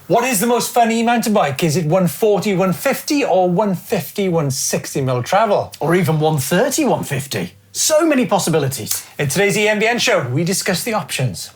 What is the most fun e-mountain bike? Is it 140, 150 or 150, 160 mil travel? Or even 130, 150? So many possibilities. In today's EMBN Show, we discuss the options.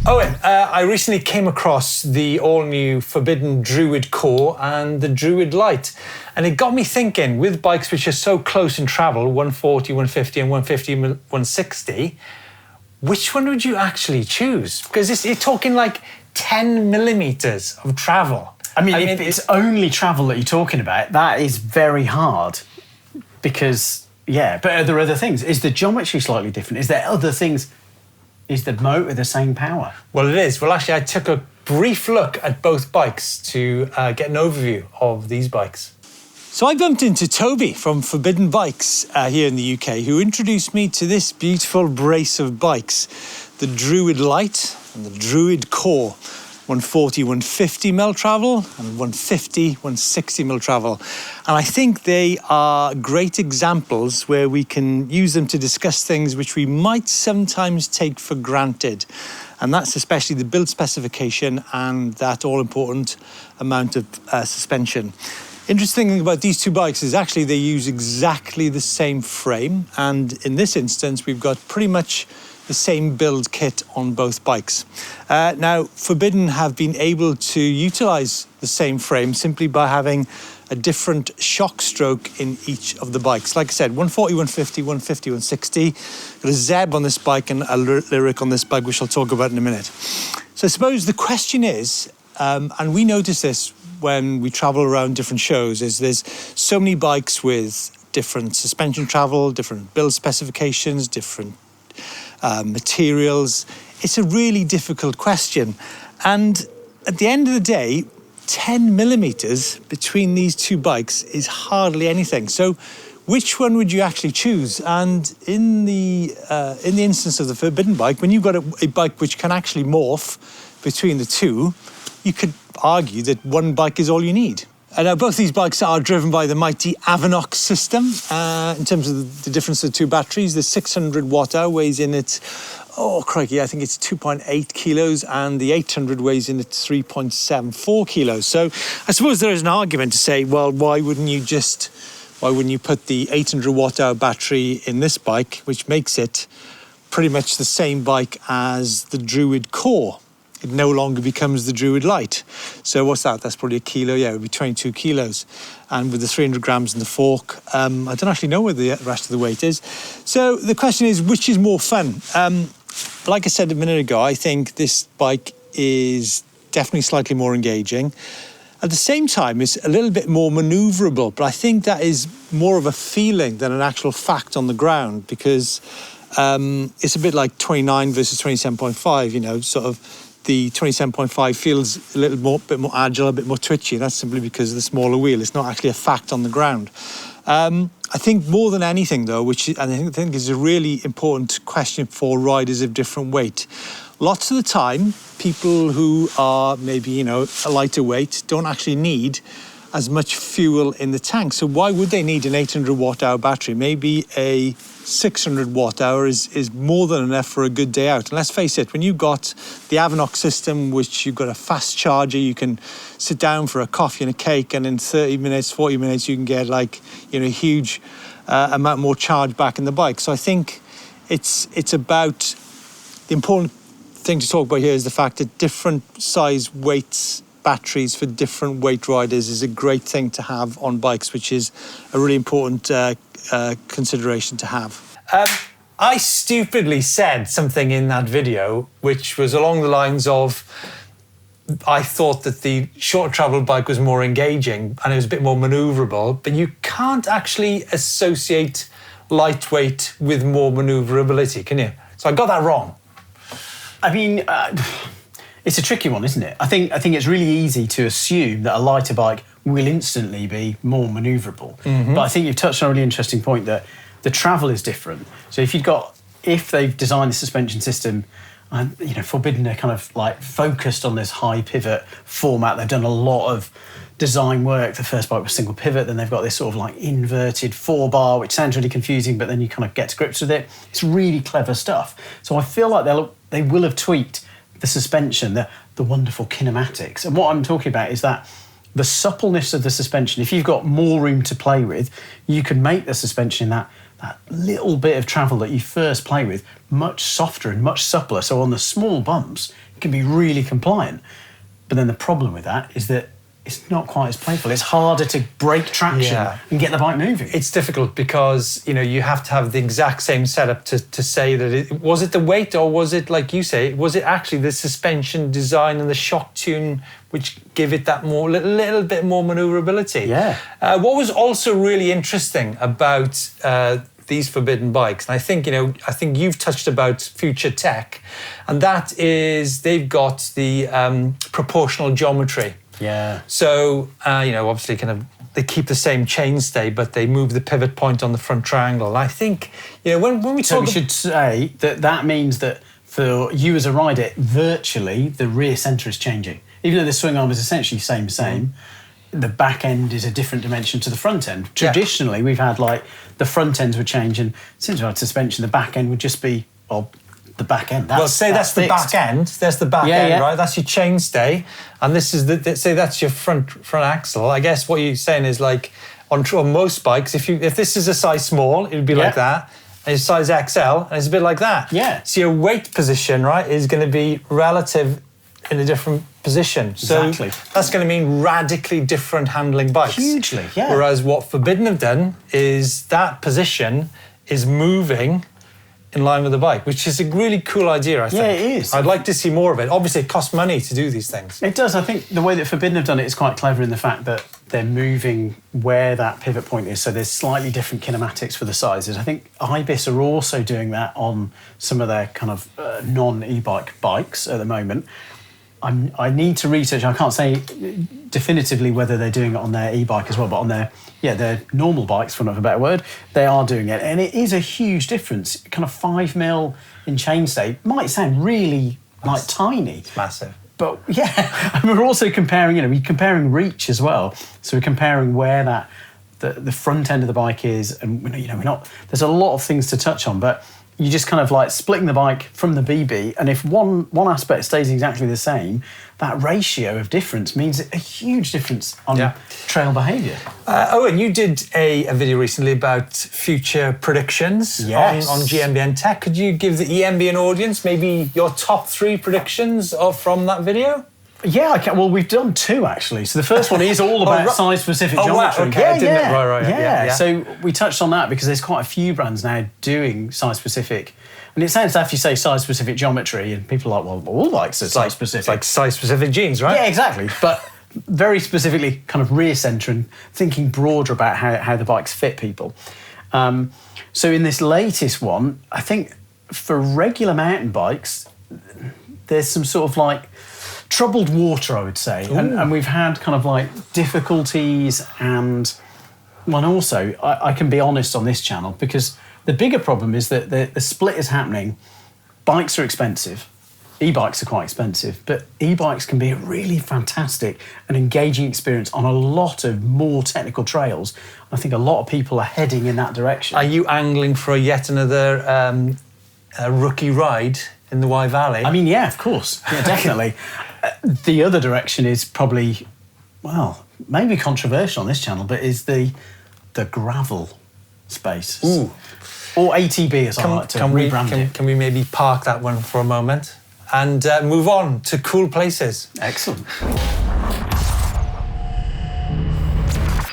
Owen, I recently came across the all-new Forbidden Druid Core and the Druid Lite. And it got me thinking, with bikes which are so close in travel, 140, 150 and 150, 160, which one would you actually choose? Because you're talking like 10 millimeters of travel. I mean, if it's only travel that you're talking about, that is very hard. Because, yeah, but are there other things? Is the geometry slightly different? Is there other things? Is the motor the same power? Well, it is. Well, actually, I took a brief look at both bikes to get an overview of these bikes. So I bumped into Toby from Forbidden Bikes here in the UK, who introduced me to this beautiful brace of bikes, the Druid Lite and the Druid Core, 140, 150 mil travel and 150, 160 mil travel. And I think they are great examples where we can use them to discuss things which we might sometimes take for granted. And that's especially the build specification and that all-important amount of suspension. Interesting thing about these two bikes is actually they use exactly the same frame. And in this instance, we've got pretty much the same build kit on both bikes. Now, Forbidden have been able to utilize the same frame simply by having a different shock stroke in each of the bikes. Like I said, 140, 150, 150, 160. Got a Zeb on this bike and a Lyric on this bike, which I'll talk about in a minute. So I suppose the question is, and we notice this when we travel around different shows, is there's so many bikes with different suspension travel, different build specifications, different materials. It's a really difficult question. And at the end of the day, 10 millimeters between these two bikes is hardly anything. So which one would you actually choose? And in the instance of the Forbidden bike, when you've got a bike which can actually morph between the two, you could argue that one bike is all you need. And now both these bikes are driven by the mighty Avanox system. In terms of the difference of the two batteries, the 600 watt hour weighs in at, oh crikey, I think it's 2.8 kilos, and the 800 weighs in at 3.74 kilos. So I suppose there is an argument to say, well, why wouldn't you put the 800 watt hour battery in this bike, which makes it pretty much the same bike as the Druid Core? It no longer becomes the Druid Lite. So what's that? That's probably a kilo. Yeah, it would be 22 kilos. And with the 300 grams in the fork, I don't actually know where the rest of the weight is. So the question is, which is more fun? Like I said a minute ago, I think this bike is definitely slightly more engaging. At the same time, it's a little bit more manoeuvrable, but I think that is more of a feeling than an actual fact on the ground, because it's a bit like 29 versus 27.5, you know, sort of. The 27.5 feels a bit more agile, a bit more twitchy. That's simply because of the smaller wheel. It's not actually a fact on the ground. I think more than anything, though, which I think is a really important question for riders of different weight. Lots of the time, people who are maybe, you know, a lighter weight don't actually need as much fuel in the tank. So why would they need an 800 watt hour battery? Maybe a 600 watt hour is more than enough for a good day out. And let's face it, when you've got the Avanox system, which you've got a fast charger, you can sit down for a coffee and a cake, and in 30 minutes, 40 minutes, you can get like, you know, a huge amount more charge back in the bike. So I think it's about, the important thing to talk about here is the fact that different size weights batteries for different weight riders is a great thing to have on bikes, which is a really important consideration to have. I stupidly said something in that video which was along the lines of, I thought that the short travel bike was more engaging and it was a bit more manoeuvrable, but you can't actually associate lightweight with more manoeuvrability, can you? So I got that wrong. I mean, it's a tricky one, isn't it? I think it's really easy to assume that a lighter bike will instantly be more manoeuvrable. Mm-hmm. But I think you've touched on a really interesting point that the travel is different. So if they've designed the suspension system And, Forbidden are kind of like focused on this high pivot format. They've done a lot of design work. The first bike was single pivot, then they've got this sort of like inverted 4-bar, which sounds really confusing, but then you kind of get to grips with it. It's really clever stuff. So I feel like they will have tweaked the suspension, the wonderful kinematics. And what I'm talking about is that the suppleness of the suspension. If you've got more room to play with, you can make the suspension, that little bit of travel that you first play with, much softer and much suppler. So on the small bumps, it can be really compliant. But then the problem with that is that it's not quite as playful. It's harder to break traction and get the bike moving. It's difficult because, you have to have the exact same setup to say that was it the weight, or was it, like you say, was it actually the suspension design and the shock tune which give it that little bit more maneuverability? Yeah. What was also really interesting about these Forbidden bikes, and I think you've touched about future tech, and that is they've got the proportional geometry. Yeah. So, obviously they keep the same chainstay, but they move the pivot point on the front triangle. And I think, when we talk... So we should say that means that for you as a rider, virtually the rear centre is changing. Even though the swing arm is essentially same, the back end is a different dimension to the front end. Traditionally, we've had the front ends would change, and since we had suspension, the back end would just be, the back end. That's the back end. There's the back end, right? That's your chainstay, and this is say that's your front axle. I guess what you're saying is on most bikes, if this is a size small, it would be like that, and it's size XL, and it's a bit like that. Yeah. So your weight position, right, is going to be relative in a different position. Exactly. So that's going to mean radically different handling bikes. Hugely, yeah. Whereas what Forbidden have done is that position is moving in line with the bike, which is a really cool idea, I think. Yeah, it is. I'd like to see more of it. Obviously, it costs money to do these things. It does. I think the way that Forbidden have done it is quite clever in the fact that they're moving where that pivot point is, so there's slightly different kinematics for the sizes. I think Ibis are also doing that on some of their kind of non-e-bike bikes at the moment. I need to research. I can't say definitively whether they're doing it on their e-bike as well, but on their normal bikes, for want of a better word, they are doing it. And it is a huge difference. Kind of 5 mil in chainstay might sound really tiny. It's massive. But and we're also comparing, we're comparing reach as well. So we're comparing where the front end of the bike is, and we're not. There's a lot of things to touch on, but you just kind of splitting the bike from the BB, and if one aspect stays exactly the same, that ratio of difference means a huge difference on trail behaviour. Owen, you did a video recently about future predictions on GMBN Tech. Could you give the EMBN audience maybe your top 3 predictions from that video? Yeah, I can. Well, we've done 2 actually. So the first one is all about size-specific geometry. Wow, okay. Right. So we touched on that because there's quite a few brands now doing size-specific. And it sounds daft if you say size-specific geometry, and people are like, well, all bikes are size-specific. It's like size-specific jeans, right? Yeah, exactly. But very specifically kind of rear centre and thinking broader about how the bikes fit people. So in this latest one, I think for regular mountain bikes, there's some sort of troubled water, I would say. And we've had kind of difficulties and also, I can be honest on this channel, because the bigger problem is that the split is happening. Bikes are expensive. E-bikes are quite expensive, but e-bikes can be a really fantastic and engaging experience on a lot of more technical trails. I think a lot of people are heading in that direction. Are you angling for yet another rookie ride in the Wye Valley? I mean, yeah, of course. Yeah, definitely. The other direction is probably, maybe controversial on this channel, but is the gravel space. Ooh. Or ATB, as I like to rebrand it. Can we maybe park that one for a moment and move on to cool places? Excellent.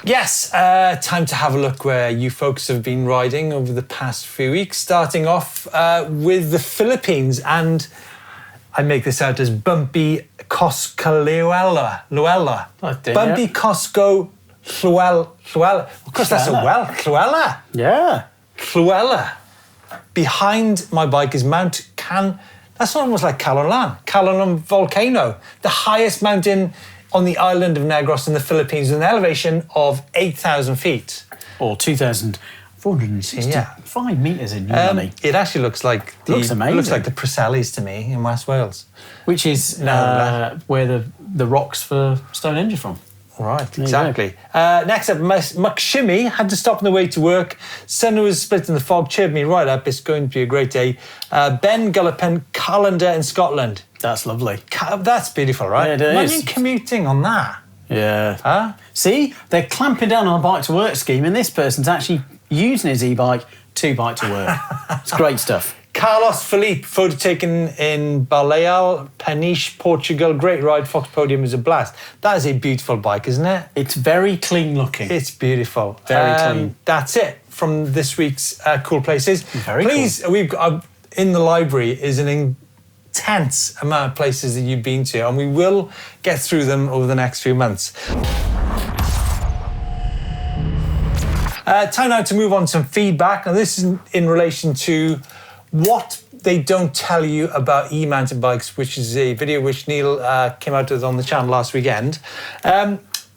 Yes, time to have a look where you folks have been riding over the past few weeks, starting off with the Philippines, and I make this out as Bumpy Cosco Luella. Bumpy Cosco Luella. Of course, that's a Luella. Yeah. Luella. Behind my bike is Mount that's almost like Calonlan volcano, the highest mountain on the island of Negros in the Philippines, with an elevation of 8,000 feet. Or 2,000 465 metres in new money. It actually looks like Looks amazing. It looks like the Preselis to me in West Wales. Which is where the rocks for Stonehenge are from. Right, exactly. Next up, McShimmy had to stop on the way to work. Sun was split in the fog, cheered me right up. It's going to be a great day. Ben Gullipen, Callander in Scotland. That's lovely. That's beautiful, right? Yeah, it Imagine is. commuting on that. Yeah. Huh? See, they're clamping down on a bike to work scheme, and this person's actually using his e-bike to bike to work. It's great stuff. Carlos Felipe, photo taken in Baleal, Peniche, Portugal. Great ride. Fox Podium is a blast. That is a beautiful bike, isn't it? It's very clean looking. It's beautiful. Very clean. That's it from this week's Cool Places. Very Please, we've got in the library is an intense amount of places that you've been to, and we will get through them over the next few months. Time now to move on to some feedback. Now, this is in relation to what they don't tell you about e-mountain bikes, which is a video which Neil came out with on the channel last weekend.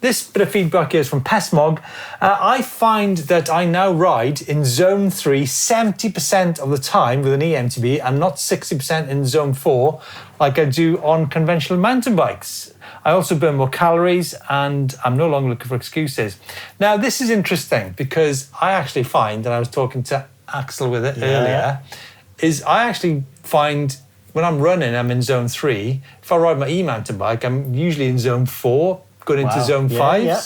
This bit of feedback here is from Pestmog. I find that I now ride in Zone 3 70% of the time with an eMTB and not 60% in Zone 4 like I do on conventional mountain bikes. I also burn more calories and I'm no longer looking for excuses. Now, this is interesting because I actually find, and I was talking to Axel with it earlier, is I actually find when I'm running, I'm in Zone 3. If I ride my e-mountain bike, I'm usually in Zone 4, going into Zone 5. Yeah.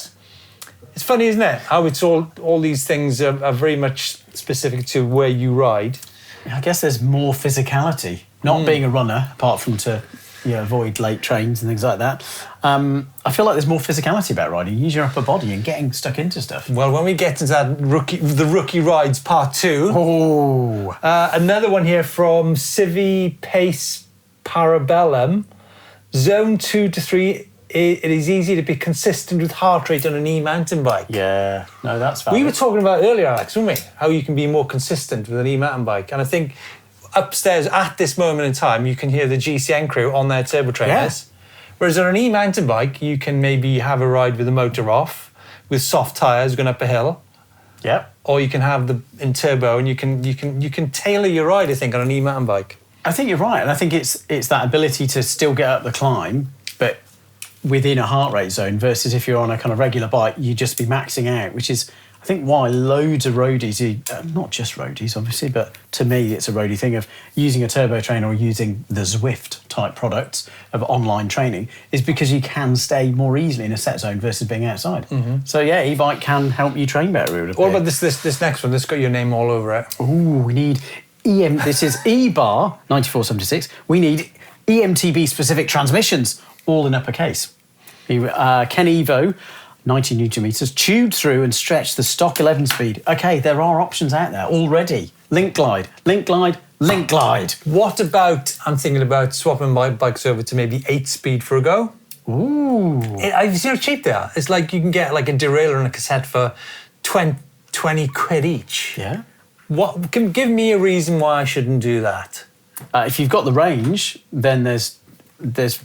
It's funny, isn't it? How it's all these things are very much specific to where you ride. I guess there's more physicality. Not being a runner, apart from to avoid late trains and things like that. I feel like there's more physicality about riding. Use your upper body and getting stuck into stuff. Well, when we get into that rookie rides part 2. Oh. Another one here from Civi Pace Parabellum. Zone 2 to 3, it is easy to be consistent with heart rate on an e-mountain bike. Yeah, no, that's valid. We were talking about earlier, Alex, weren't we? How you can be more consistent with an e-mountain bike. And I think upstairs at this moment in time, you can hear the GCN crew on their turbo trainers. Whereas on an e-mountain bike, you can maybe have a ride with the motor off, with soft tyres going up a hill. Yep. Or you can have the in turbo, and you can tailor your ride, I think, on an e-mountain bike. I think you're right, and I think it's that ability to still get up the climb, but within a heart rate zone, versus if you're on a kind of regular bike, you just be maxing out, which is, I think, why loads of roadies, not just roadies, obviously, but to me, it's a roadie thing of using a turbo trainer or using the Zwift type products of online training, is because you can stay more easily in a set zone versus being outside. Mm-hmm. So yeah, e-bike can help you train better. What about this next one? This got your name all over it. Ooh, we need this is E-Bar 9476. We need eMTB specific transmissions, all in uppercase. Ken Evo, 90 Newton meters, tubed through and stretched the stock 11 speed. Okay, there are options out there already. Link glide. What about, I'm thinking about swapping my bikes over to maybe 8 speed for a go. Ooh. Have you seen how cheap they are? It's like you can get like a derailleur and a cassette for 20 quid each. Yeah. Give me a reason why I shouldn't do that. If you've got the range, then there's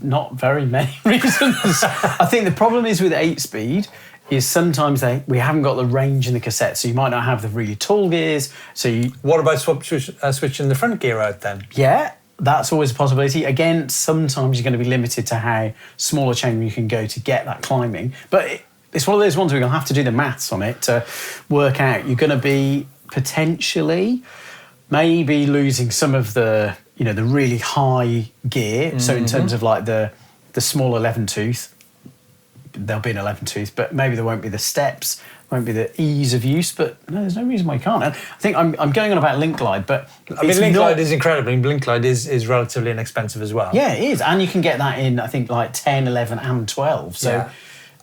not very many reasons. I think the problem is with 8-speed is sometimes we haven't got the range in the cassette, so you might not have the really tall gears. What about switching the front gear out then? Yeah, that's always a possibility. Again, sometimes you're going to be limited to how small a chain you can go to get that climbing. But it's one of those ones where you're going to have to do the maths on it to work out. You're going to be potentially maybe losing some of the the really high gear. Mm-hmm. So in terms of like the small 11 tooth, there'll be an 11 tooth, but maybe there won't be the steps, won't be the ease of use. But no, there's no reason why you can't. And I think I'm going on about Link Glide, but I mean, Link Glide is incredible. Link Glide is relatively inexpensive as well. Yeah, it is, and you can get that in I think like 10, 11, and 12. So. Yeah.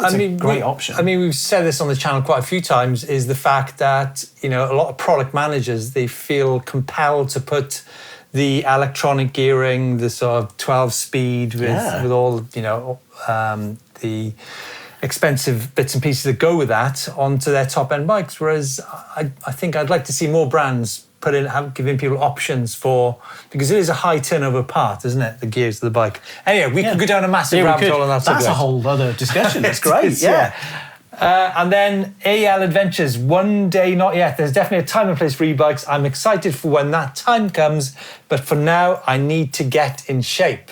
It's a great option. I mean, we've said this on the channel quite a few times, is the fact that, a lot of product managers, they feel compelled to put the electronic gearing, the sort of 12 speed with all, the expensive bits and pieces that go with that onto their top end bikes. Whereas I think I'd like to see more brands giving people options because it is a high turnover part, isn't it? The gears of the bike. Anyway, we could go down a massive rabbit hole on that subject. That's a whole other discussion. It's great. And then AL Adventures, one day not yet. There's definitely a time and place for e-bikes. I'm excited for when that time comes, but for now, I need to get in shape.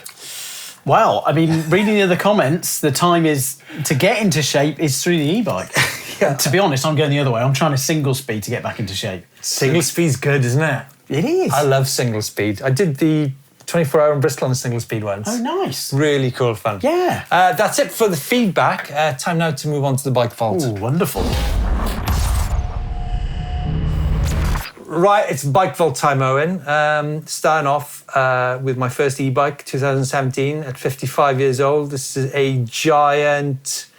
Well, I mean, reading the other comments, the time is to get into shape is through the e-bike. Yeah. To be honest, I'm going the other way. I'm trying to single speed to get back into shape. Single speed's good, isn't it? It is. I love single speed. I did the 24-hour in Bristol on a single speed once. Oh, nice. Really cool fun. Yeah. That's it for the feedback. Time now to move on to the bike vault. Oh, wonderful. Right, it's bike vault time, Owen. Starting off with my first e-bike, 2017, at 55 years old. This is a giant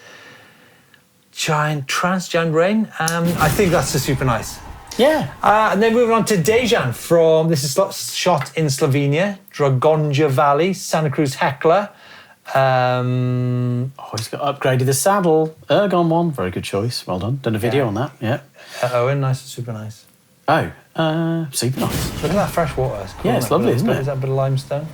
rain. I think that's a super nice. Yeah. And then moving on to Dejan from, this is shot in Slovenia, Dragonja Valley, Santa Cruz Hecla. He's got upgraded the saddle. Ergon one, very good choice. Well done. Done a video on that, yeah. Owen, nice, super nice. Oh, super nice. Look at that fresh water. It's cool, Yeah, it's lovely, isn't it? Is that a bit of limestone?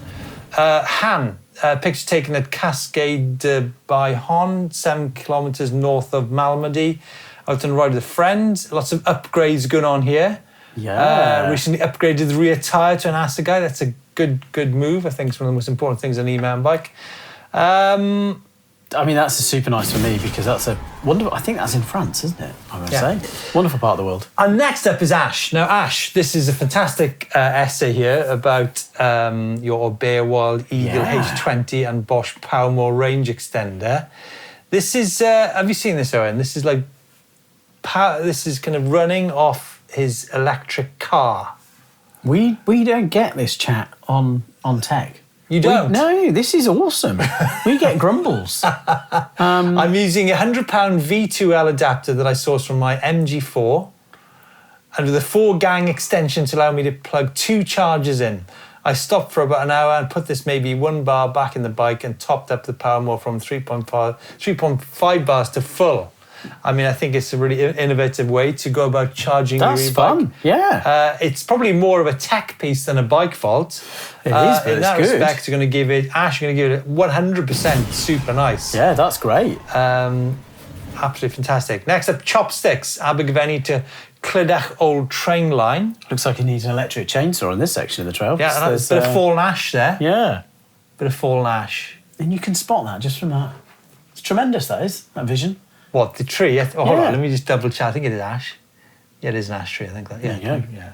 Han, picture taken at Cascade by Hon, 7 kilometres north of Malmedy. Out on the ride with a friend. Lots of upgrades going on here. Yeah. Recently upgraded the rear tyre to an Assegai. That's a good move. I think it's one of the most important things on an e-mountain bike. I mean, that's a super nice for me because that's a wonderful. I think that's in France, isn't it? I would say. Wonderful part of the world. And next up is Ash. Now, Ash, this is a fantastic essay here about your Bearwild Eagle H20 and Bosch Powermore range extender. This is, have you seen this, Owen? This is like, this is kind of running off his electric car. We don't get this chat on tech. You don't? No, this is awesome. We get grumbles. I'm using a £100 V2L adapter that I sourced from my MG4 and with a 4-gang extension to allow me to plug 2 chargers in. I stopped for about an hour and put this maybe 1 bar back in the bike and topped up the Powermore from 3.5 bars to full. I mean, I think it's a really innovative way to go about charging your e-bike. That's fun, yeah. It's probably more of a tech piece than a bike vault. It is, but in that it's good. respect, you're going to give it 100% super nice. Yeah, that's great. Absolutely fantastic. Next up, Chopsticks, Abergavenny to Clydach Old Train Line. Looks like it needs an electric chainsaw in this section of the trail. Yeah, and there's a bit of fallen ash there. Yeah. Bit of fallen ash. And you can spot that just from that. It's tremendous, that is, that vision. What, the tree? Oh, hold Yeah. on, let me just double check. I think it is ash. Yeah, it is an ash tree, I think. That. Yeah, There you go. Yeah.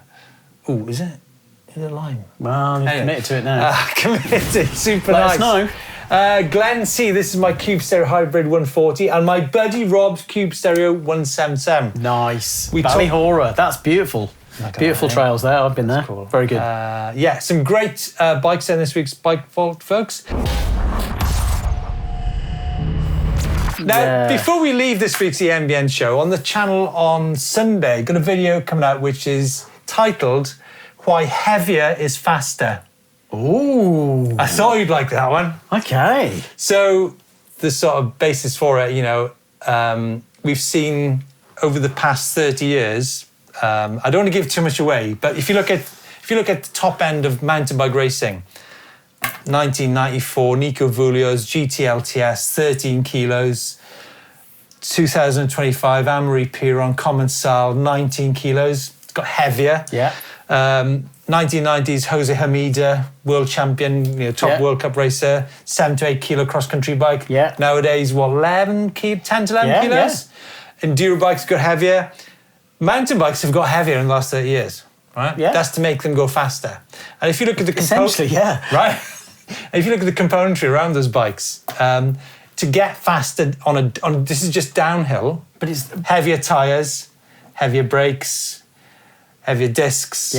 Oh, is it? Is it lime? Well, you've committed to it now. Committed, super Let nice. us know. Glenn C, this is my Cube Stereo Hybrid 140 and my buddy Rob's Cube Stereo 177. Nice. We Ballyhora, that's beautiful. Beautiful trails there, I've been there. Cool. Very good. Yeah, some great bikes in this week's Bike Vault, folks. Now, before we leave this week's EMBN show, on the channel on Sunday, got a video coming out which is titled Why Heavier is Faster. Ooh. I thought you'd like that one. Okay. So the sort of basis for it, we've seen over the past 30 years, I don't want to give too much away, but if you look at the top end of mountain bike racing, 1994, Nico Vulio's GTLTS, 13 kilos. 2025, Amory Piron, Commensal, 19 kilos. It's got heavier. Yeah. 1990s, Jose Hamida, world champion, top World Cup racer, 7 to 8 kilo cross-country bike. Yeah. Nowadays, 10 to 11 kilos? Yeah. Enduro bikes got heavier. Mountain bikes have got heavier in the last 30 years. Right? Yeah. That's to make them go faster. And if you look at the Essentially, yeah. Right? And if you look at the componentry around those bikes, to get faster on this is just downhill, but it's heavier tyres, heavier brakes, heavier discs,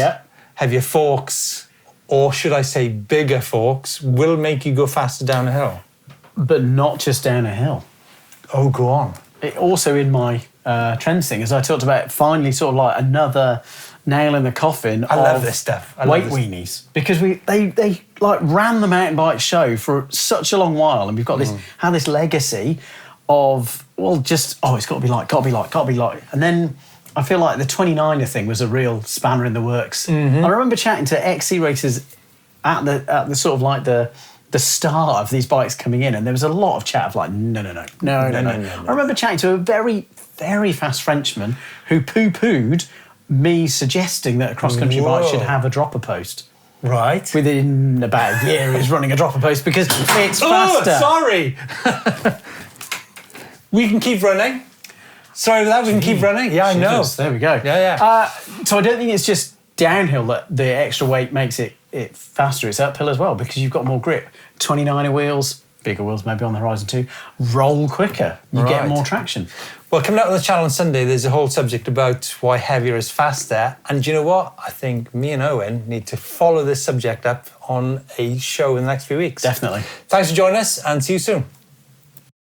heavier forks, or should I say bigger forks, will make you go faster down a hill. But not just down a hill. Oh, go on. It also in my trends thing, as I talked about, finally sort of like another nail in the coffin. I love this stuff. Weight weenies, because they like ran the mountain bike show for such a long while, and we've got this legacy of it's got to be light, and then I feel like the 29er thing was a real spanner in the works. I remember chatting to XC racers at the sort of like the the start of these bikes coming in, and there was a lot of chat of like, no. I remember chatting to a very, very fast Frenchman who poo-pooed me suggesting that a cross-country bike should have a dropper post. Right. Within about a year, he was running a dropper post because it's faster. Sorry. We can keep running. Sorry for that, we can keep running. Yeah, I know. There we go. Yeah. So I don't think it's just downhill that the extra weight makes it faster. It's uphill as well because you've got more grip. 29er wheels, bigger wheels maybe on the horizon too, roll quicker. You get more traction. Well, coming out of the channel on Sunday, there's a whole subject about why heavier is faster. And do you know what? I think me and Owen need to follow this subject up on a show in the next few weeks. Definitely. Thanks for joining us and see you soon.